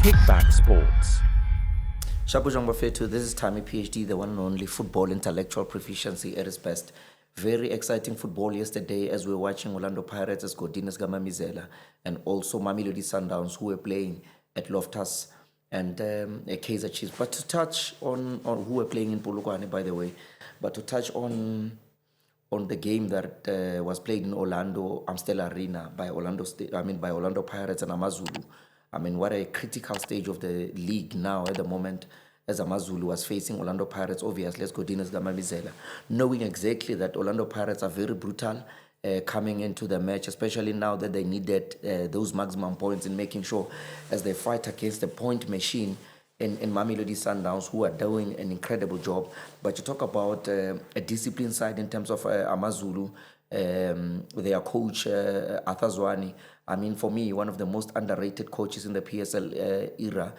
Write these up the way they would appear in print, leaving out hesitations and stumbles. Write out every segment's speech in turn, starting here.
Kickback Sports. Shabu Bafetu, this is Tammy PhD, the one and only football intellectual proficiency at its best. Very exciting football yesterday as we were watching Orlando Pirates as Godinez Gamamizela and also Mamelodi Sundowns who were playing at Loftus and Kaizer Chiefs. But to touch on who were playing in Polokwane, by the way, but to touch on the game that was played in Orlando Amstel Arena by by Orlando Pirates and Amazulu. I mean, what a critical stage of the league now at the moment, as Amazulu was facing Orlando Pirates, obviously, as Godinez Gamamizela, knowing exactly that Orlando Pirates are very brutal coming into the match, especially now that they needed those maximum points in making sure as they fight against the point machine in Mamelodi Sundowns, who are doing an incredible job. But you talk about a discipline side in terms of Amazulu, their coach, Arthur Zwane. I mean, for me, one of the most underrated coaches in the PSL era.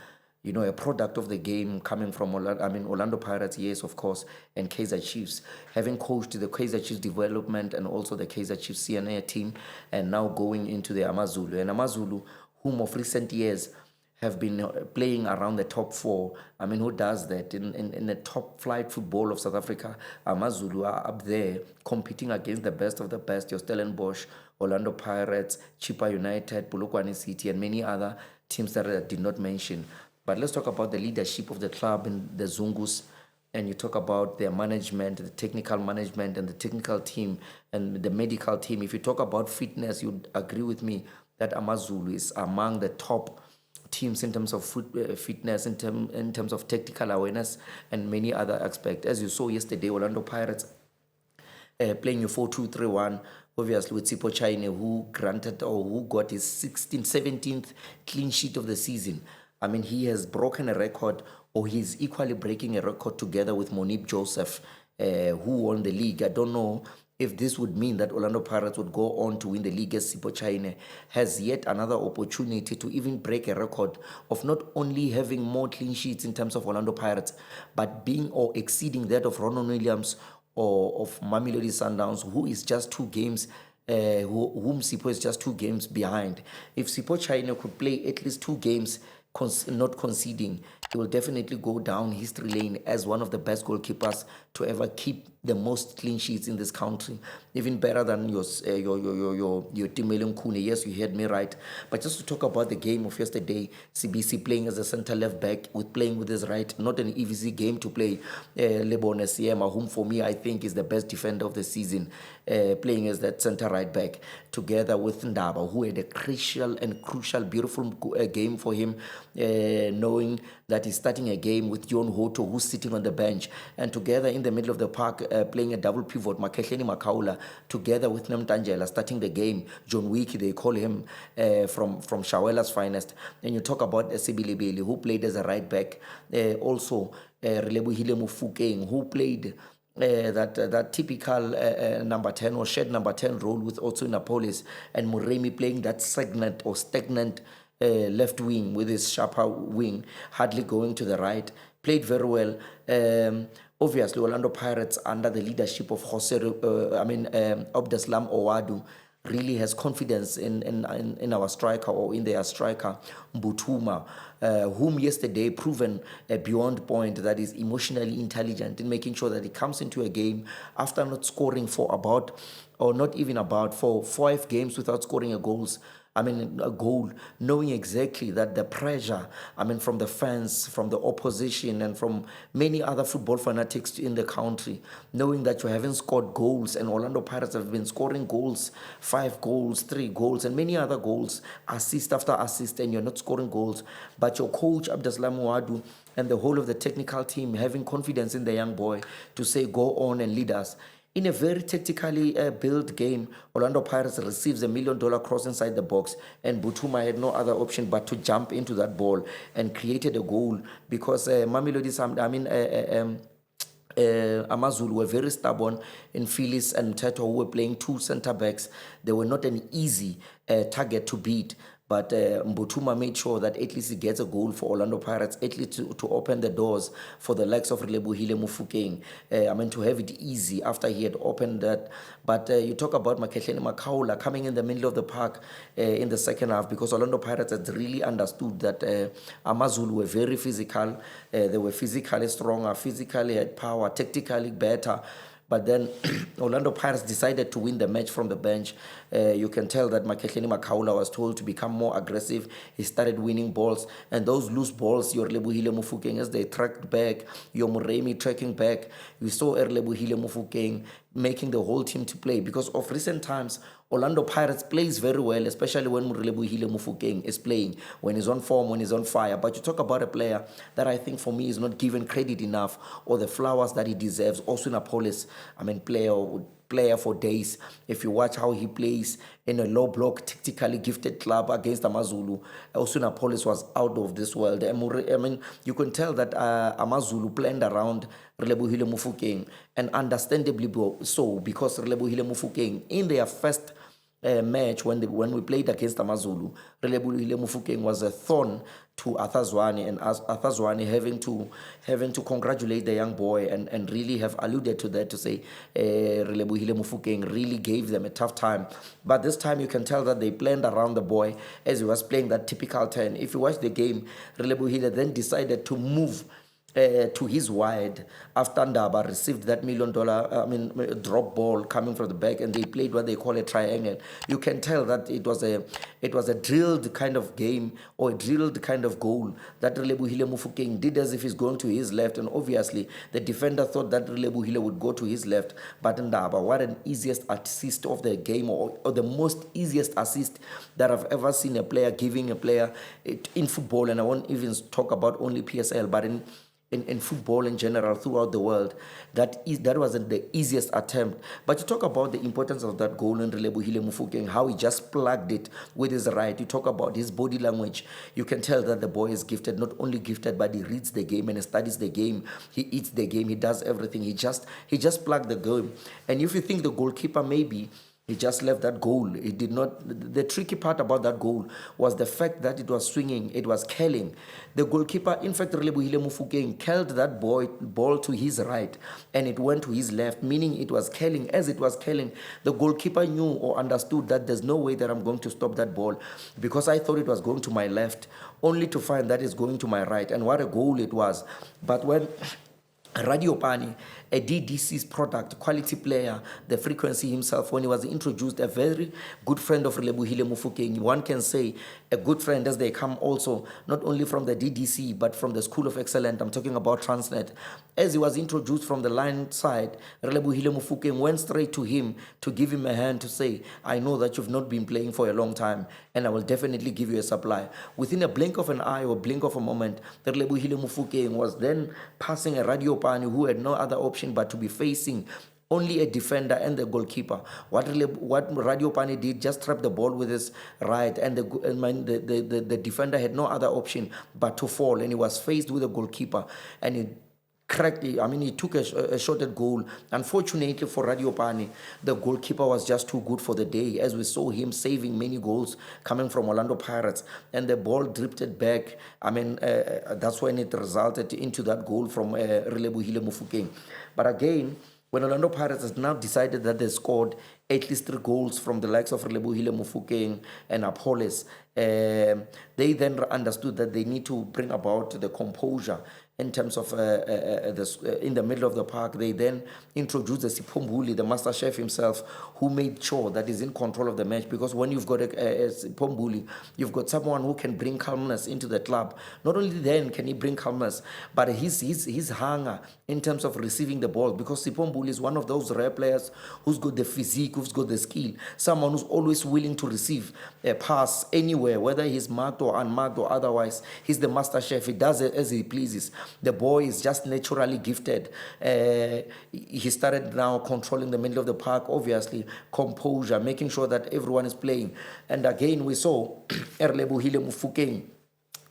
You know, a product of the game coming from Orlando Pirates, yes, of course, and Kaizer Chiefs. Having coached the Kaizer Chiefs development and also the Kaizer Chiefs CNA team, and now going into the Amazulu. And Amazulu, whom of recent years have been playing around the top four. I mean, who does that? In the top flight football of South Africa, Amazulu are up there competing against the best of the best, your Stellenbosch, Orlando Pirates, Chippa United, Polokwane City, and many other teams that I did not mention. But let's talk about the leadership of the club and the Zungus, and you talk about their management, the technical management, and the technical team, and the medical team. If you talk about fitness, you'd agree with me that Amazulu is among the top teams in terms of fitness, in terms of tactical awareness, and many other aspects. As you saw yesterday, Orlando Pirates playing your 4-2-3-1, obviously with Sipho Chine, who got his 17th clean sheet of the season. I mean, he has broken a record, or he's equally breaking a record together with Monip Joseph, who won the league. I don't know if this would mean that Orlando Pirates would go on to win the league, as Sipho Chine has yet another opportunity to even break a record of not only having more clean sheets in terms of Orlando Pirates, but being or exceeding that of Ronan Williams or of Mamelodi Sundowns, who is just 2 games whom Sipho is just 2 games behind. If Sipho Chine could play at least 2 games not conceding, he will definitely go down history lane as one of the best goalkeepers to ever keep the most clean sheets in this country, even better than your Timelo Nkune. Yes, you heard me right. But just to talk about the game of yesterday, CBC playing as a center left back with playing with his right, not an easy game to play. Lebone Siema, whom for me I think is the best defender of the season, playing as that center right back, together with Ndaba, who had a crucial, beautiful game for him, knowing that he's starting a game with John Hoto, who's sitting on the bench, and together in the middle of the park, playing a double pivot, Makehleni Makaula, together with Nemtangela, starting the game. John Wiki, they call him, from Shawela's finest. And you talk about Sibilibili, who played as a right back, also Relebohile Mofokeng, who played that typical number 10 or shared number 10 role with Otso Napolis, and Muremi playing that stagnant left wing with his sharper wing, hardly going to the right. Played very well. Obviously, Orlando Pirates, under the leadership of Abdeslam Owadu, really has confidence in our striker, or in their striker, Mbutuma, whom yesterday proven beyond point that is emotionally intelligent in making sure that he comes into a game after not scoring for 5 games without scoring a goal, knowing exactly that the pressure, from the fans, from the opposition, and from many other football fanatics in the country, knowing that you haven't scored goals, and Orlando Pirates have been scoring goals, 5 goals, 3 goals, and many other goals, assist after assist, and you're not scoring goals. But your coach, Abdeslam Ouaddou, and the whole of the technical team having confidence in the young boy to say, go on and lead us. In a very tactically built game, Orlando Pirates receives $1 million cross inside the box, and Butuma had no other option but to jump into that ball and created a goal, because Amazulu were very stubborn in Phyllis and Teto, who were playing 2 center backs. They were not an easy target to beat. but Mbutuma made sure that at least he gets a goal for Orlando Pirates, at least to open the doors for the likes of Relebohile Mofokeng. To have it easy after he had opened that. But you talk about Maketleni Makaula coming in the middle of the park in the second half, because Orlando Pirates had really understood that Amazulu were very physical. They were physically stronger, physically had power, tactically better. But then Orlando Pirates decided to win the match from the bench. You can tell that Maketleni Makaula was told to become more aggressive. He started winning balls. And those loose balls, your Relebohile Mofokeng, as they tracked back, your Muremi tracking back, you saw Relebohile Mofokeng making the whole team to play. Because of recent times, Orlando Pirates plays very well, especially when Relebohile Mofokeng is playing, when he's on form, when he's on fire. But you talk about a player that I think for me is not given credit enough or the flowers that he deserves. Also Napolis, player for days. If you watch how he plays in a low block, tactically gifted club against Amazulu, Osuna Police was out of this world. You can tell that Amazulu planned around Relebohile Mofokeng, and understandably so, because Relebohile Mofokeng, in their first match when we played against Amazulu, Relebohile Mofokeng was a thorn to Athazwane, and as Athazwane having to congratulate the young boy and really have alluded to that, to say Relebohile Mofokeng really gave them a tough time. But this time you can tell that they planned around the boy as he was playing that typical 10. If you watch the game, Relebohile then decided to move to his wide after Ndaba received that $1 million drop ball coming from the back, and they played what they call a triangle. You can tell that it was a drilled kind of game, or a drilled kind of goal that Relebohile Mofokeng did as if he's going to his left, and obviously the defender thought that Relebohile would go to his left, but Ndaba, what an easiest assist of the game, or the most easiest assist that I've ever seen a player giving a player in football, and I won't even talk about only PSL, but in football in general throughout the world. That wasn't the easiest attempt. But you talk about the importance of that goal in Relebohile Mofokeng, how he just plugged it with his right. You talk about his body language. You can tell that the boy is gifted, not only gifted, but he reads the game and he studies the game. He eats the game. He does everything. He just plugged the game. And if you think the goalkeeper maybe he just left that goal. He did not. The tricky part about that goal was the fact that it was swinging, it was curling. The goalkeeper, in fact, Relebohile Mofokeng, curled that ball to his right, and it went to his left, meaning it was curling. As it was curling, the goalkeeper knew or understood that there's no way that I'm going to stop that ball, because I thought it was going to my left, only to find that it's going to my right. And what a goal it was. But when Radiopani, a DDC's product, quality player, the frequency himself, when he was introduced, a very good friend of Relebohile Mofokeng. One can say a good friend, as they come also, not only from the DDC, but from the School of Excellence. I'm talking about Transnet. As he was introduced from the line side, Relebohile Mofokeng went straight to him to give him a hand, to say, I know that you've not been playing for a long time, and I will definitely give you a supply. Within a blink of an eye or blink of a moment, Relebohile Mofokeng was then passing a Radiopani who had no other option but to be facing only a defender and the goalkeeper. What Radiopani did, just trap the ball with his right, and the defender had no other option but to fall, and he was faced with a goalkeeper, and he cracked it. He took a shot at goal. Unfortunately for Radiopani, the goalkeeper was just too good for the day, as we saw him saving many goals coming from Orlando Pirates, and the ball drifted back. That's when it resulted into that goal from Relebohile Mofokeng. But again, when Orlando Pirates has now decided that they scored at least 3 goals from the likes of Relebohile Mofokeng and Apolis, they then understood that they need to bring about the composure in terms of in the middle of the park. They then introduced the Sipombuli, the master chef himself, who made sure that he's in control of the match, because when you've got a Sipombuli, you've got someone who can bring calmness into the club. Not only then can he bring calmness, but his hunger in terms of receiving the ball, because Sipombuli is one of those rare players who's got the physique, who's got the skill, someone who's always willing to receive a pass anywhere, whether he's marked or unmarked or otherwise. He's the master chef. He does it as he pleases. The boy is just naturally gifted. He started now controlling the middle of the park, obviously, composure, making sure that everyone is playing. And again, we saw Relebohile Mofokeng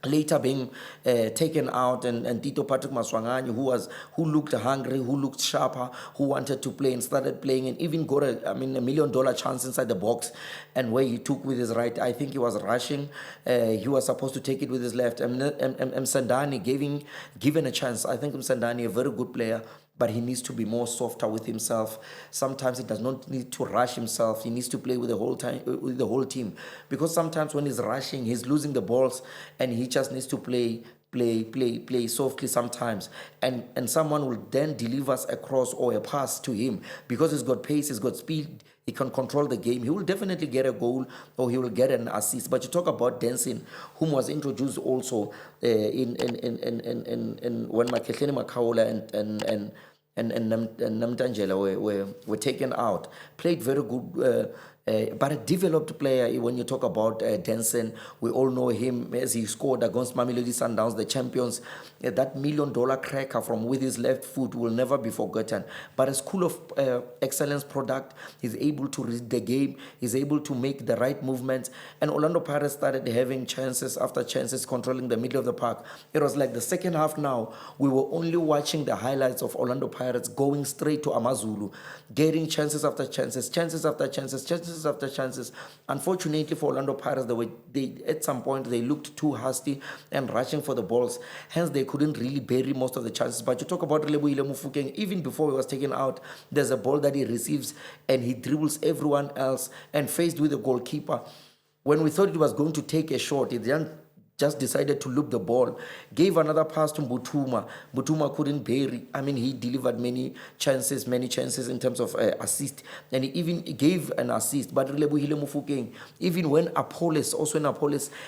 later being taken out, and Tito Patrick Maswanganyi, who looked hungry, who looked sharper, who wanted to play and started playing, and even got a $1 million chance inside the box, and where he took with his right, I think he was rushing, he was supposed to take it with his left, and Msandani given a chance. I think Msandani, a very good player, but he needs to be more softer with himself. Sometimes he does not need to rush himself. He needs to play with the whole team, because sometimes when he's rushing, he's losing the balls, and he just needs to play softly sometimes, and someone will then deliver a cross or a pass to him, because he's got pace, he's got speed, he can control the game. He will definitely get a goal, or he will get an assist. But you talk about Denson, whom was introduced also in when Makehleni Makaula and Namtangela were taken out. Played very good, but a developed player. When you talk about Denson, we all know him as he scored against Mamelodi Sundowns, the champions. That $1 million cracker from with his left foot will never be forgotten. But a school of excellence product, he's able to read the game, he's able to make the right movements. And Orlando Pirates started having chances after chances, controlling the middle of the park. It was like the second half now, we were only watching the highlights of Orlando Pirates going straight to Amazulu, getting chances after chances, chances after chances, chances after chances. Unfortunately for Orlando Pirates, at some point they looked too hasty and rushing for the balls. Hence, they couldn't really bury most of the chances. But you talk about Relebohile Mofokeng, even before he was taken out, there's a ball that he receives and he dribbles everyone else, and faced with the goalkeeper, when we thought he was going to take a shot, he then just decided to loop the ball, gave another pass to Mbutuma. Mbutuma couldn't bury. He delivered many chances in terms of assist, and he even gave an assist. But Relebohile Mofokeng, even when Apollos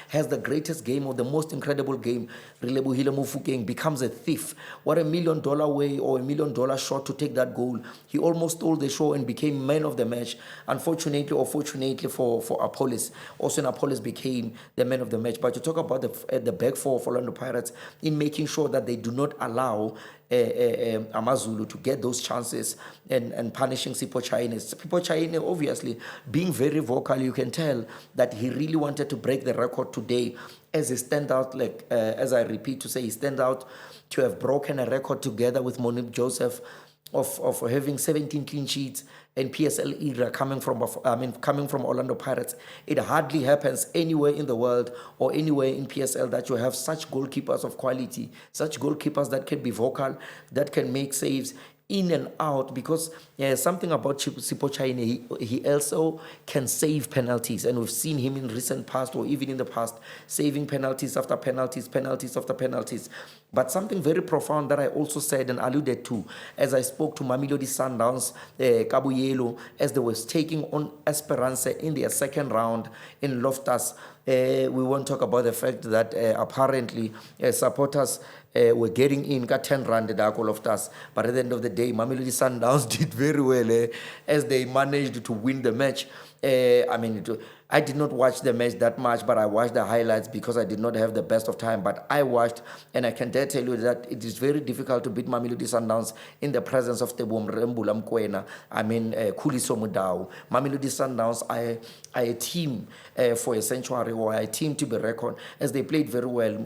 has the greatest game or the most incredible game, Relebohile Mofokeng becomes a thief. What $1 million way or $1 million shot to take that goal. He almost stole the show and became man of the match. Unfortunately or fortunately for Apollos, Apollos became the man of the match. But you talk about the back four of Orlando Pirates in making sure that they do not allow Amazulu to get those chances, and punishing Sipho Chaine. Sipho Chaine, obviously, being very vocal, you can tell that he really wanted to break the record today as a standout, as I repeat to say, he stand out to have broken a record together with Monique Joseph of having 17 clean sheets and PSL era coming from Orlando Pirates. It hardly happens anywhere in the world or anywhere in PSL that you have such goalkeepers of quality, such goalkeepers that can be vocal, that can make saves in and out, because something about Sipho Chaine, he also can save penalties, and we've seen him in recent past or even in the past saving penalties after penalties after penalties. But something very profound that I also said and alluded to as I spoke to Mamelodi Sundowns, Kabuyelo, as they were taking on Esperance in their second round in Loftus. We won't talk about the fact that apparently supporters were getting in 10 rand at Loftus, but at the end of the day, Mamelodi Sundowns did very well as they managed to win the match. I did not watch the match that much, but I watched the highlights because I did not have the best of time. But I watched, and I can dare tell you that it is very difficult to beat Mamelodi Sundowns in the presence of Tebo Mrembula Mkwena. Khuliso Mudau. Mamelodi Sundowns are a team for a century, or a team to be reckoned, as they played very well.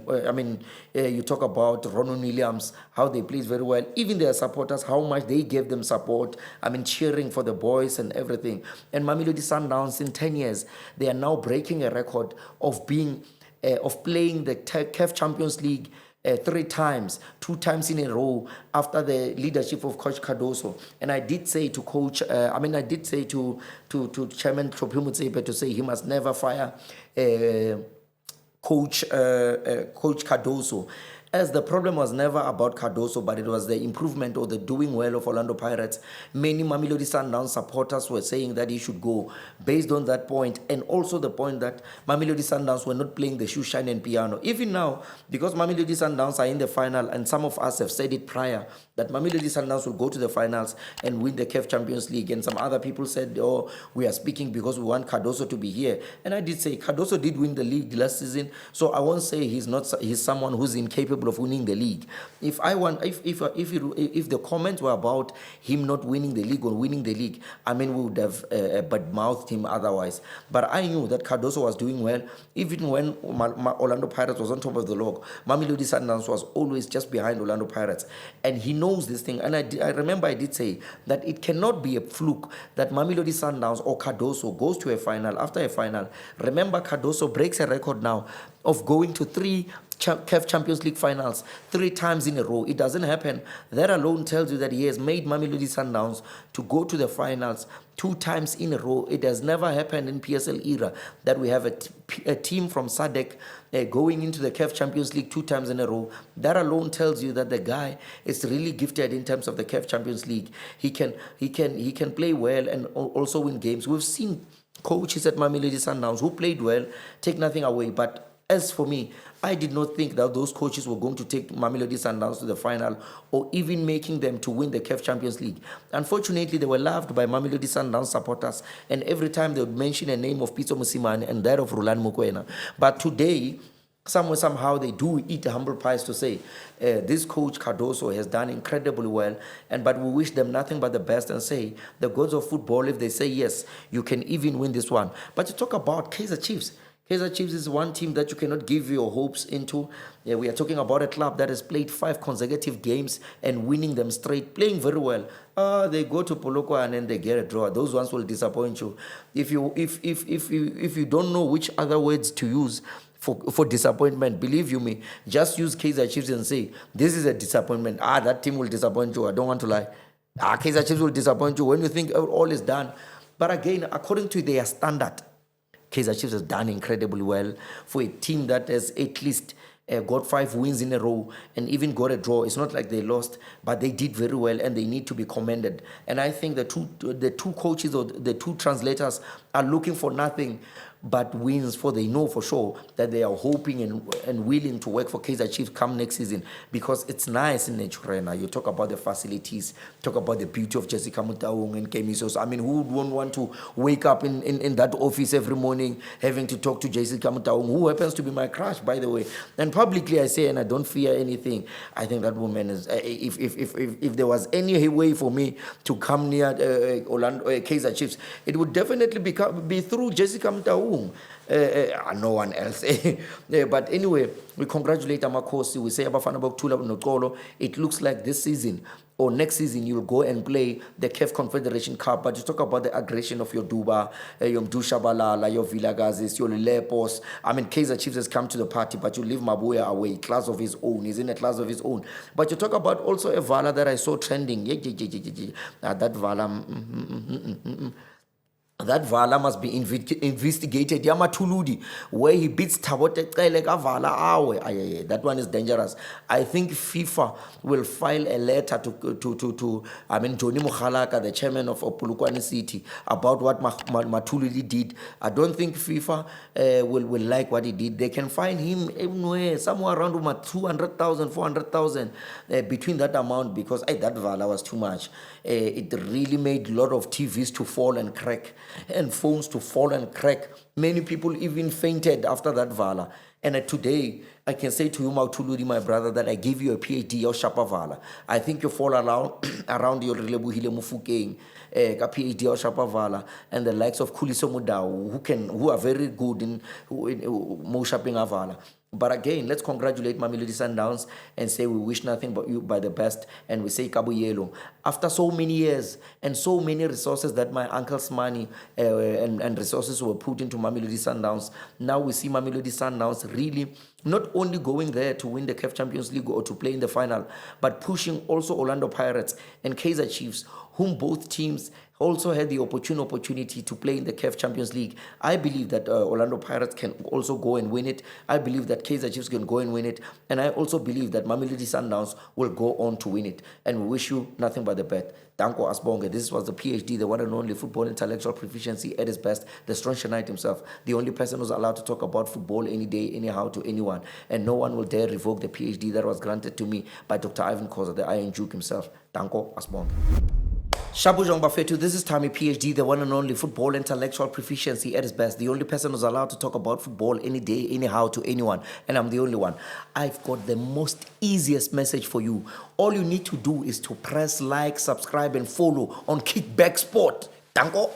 You talk about Ronan Williams, how they played very well. Even their supporters, how much they gave them support. Cheering for the boys and everything. And Mamelodi Sundowns in 10 years, they are now breaking a record of being of playing the CAF Champions League 3 times, 2 times in a row after the leadership of Coach Cardoso. And I did say to Coach, I did say to Chairman Tlhophi Motsepe to say he must never fire Coach Cardoso, as the problem was never about Cardoso, but it was the improvement or the doing well of Orlando Pirates. Many Mamelodi Sundowns supporters were saying that he should go based on that point, and also the point that Mamelodi Sundowns were not playing the shoe shine and piano. Even now, because Mamelodi Sundowns are in the final, and some of us have said it prior, that Mamelodi Sundowns will go to the finals and win the CAF Champions League, and some other people said, oh, we are speaking because we want Cardoso to be here. And I did say Cardoso did win the league last season, so I won't say he's someone who's incapable capable of winning the league. If the comments were about him not winning the league or winning the league, I mean, we would have badmouthed him otherwise. But I knew that Cardoso was doing well, even when Orlando Pirates was on top of the log. Mamelodi Sundowns was always just behind Orlando Pirates, and he knows this thing. And I remember I did say that it cannot be a fluke that Mamelodi Sundowns or Cardoso goes to a final after a final. Remember, Cardoso breaks a record now of going to 3 CAF Champions League finals 3 times in a row. It doesn't happen. That alone tells you that he has made Mamelodi Sundowns to go to the finals 2 times in a row. It has never happened in PSL era that we have a team from SADC going into the CAF Champions League 2 times in a row. That alone tells you that the guy is really gifted in terms of the CAF Champions League. He can play well and also win games. We've seen coaches at Mamelodi Sundowns who played well, take nothing away, but as for me, I did not think that those coaches were going to take Mamelodi Sundowns to the final or even making them to win the CAF Champions League. Unfortunately, they were loved by Mamelodi Sundowns supporters, and every time they would mention a name of Pitso Mosimane and that of Roland Mokoena. But today, somehow they do eat humble pies to say this coach Cardoso has done incredibly well, but we wish them nothing but the best and say the gods of football, if they say yes, you can even win this one. But you talk about Kaizer Chiefs. Kaizer Chiefs is one team that you cannot give your hopes into. Yeah, we are talking about a club that has played 5 consecutive games and winning them straight, playing very well. They go to Polokwane and then they get a draw. Those ones will disappoint you. If you don't know which other words to use for disappointment, believe you me, just use Kaizer Chiefs and say, this is a disappointment. That team will disappoint you. I don't want to lie. Kaizer Chiefs will disappoint you when you think all is done. But again, according to their standard, Kaizer Chiefs has done incredibly well for a team that has at least got 5 wins in a row and even got a draw. It's not like they lost, but they did very well and they need to be commended. And I think the two coaches or the 2 translators are looking for nothing but wins, for they know for sure that they are hoping and willing to work for Kaizer Chiefs come next season, because it's nice in Naturena. You talk about the facilities, talk about the beauty of Jessica Mutaung and Kemisos. I mean, who would want to wake up in that office every morning having to talk to Jessica Mutaung, who happens to be my crush, by the way. And publicly I say, and I don't fear anything, I think that woman is, if there was any way for me to come near Kaizer Chiefs, it would definitely be through Jessica Mutaung. No one else. But anyway, we congratulate Amakosi. We say Abafana Boktula Nokolo. It looks like this season or next season you'll go and play the CAF Confederation Cup. But you talk about the aggression of your Duba, your Mdusha Balala, your Villagazis, your Lepos. I mean, Kaizer Chiefs has come to the party, but you leave Mabuya away. Class of his own. He's in a class of his own. But you talk about also a Vala that I saw trending. That Vala. That Vala must be investigated. Yamatuludi, where he beats Tabote Vala Awe. That one is dangerous. I think FIFA will file a letter to Johnny Mukhalaka, the chairman of Polokwane City, about what Matuludi did. I don't think FIFA will like what he did. They can find him anywhere, somewhere around 200,000, 400,000 between that amount, because that Vala was too much. It really made a lot of TVs to fall and crack and phones to fall and crack. Many people even fainted after that Vala. And today, I can say to you, Mautuludi, my brother, that I give you a PhD or Shapa Vala. I think you fall around your Relebohile Mofokeng, a PhD or Shapa Vala, and the likes of Khuliso Mudau, who are very good in Mo Shaping Vala. But again, let's congratulate Mamelodi Sundowns and say we wish nothing but you by the best, and we say Kabuyelo. After so many years and so many resources that my uncle's money and resources were put into Mamelodi Sundowns, now we see Mamelodi Sundowns really not only going there to win the CAF Champions League or to play in the final, but pushing also Orlando Pirates and Kaizer Chiefs, whom both teams also had the opportunity to play in the CAF Champions League. I believe that Orlando Pirates can also go and win it. I believe that Kaizer Chiefs can go and win it. And I also believe that Mamelodi Sundowns will go on to win it. And we wish you nothing but the best. Danko Asbonge. This was the PhD, the one and only football intellectual proficiency at his best, the strong Knight himself, the only person who's allowed to talk about football any day, anyhow, to anyone. And no one will dare revoke the PhD that was granted to me by Dr. Ivan Koza, the Iron Duke himself. Danko Asbonge. Shabujong Bafetu, this is Tommy PhD, the one and only football intellectual proficiency at its best. The only person who's allowed to talk about football any day, anyhow, to anyone. And I'm the only one. I've got the most easiest message for you. All you need to do is to press like, subscribe, and follow on Kickback Sport. Danko.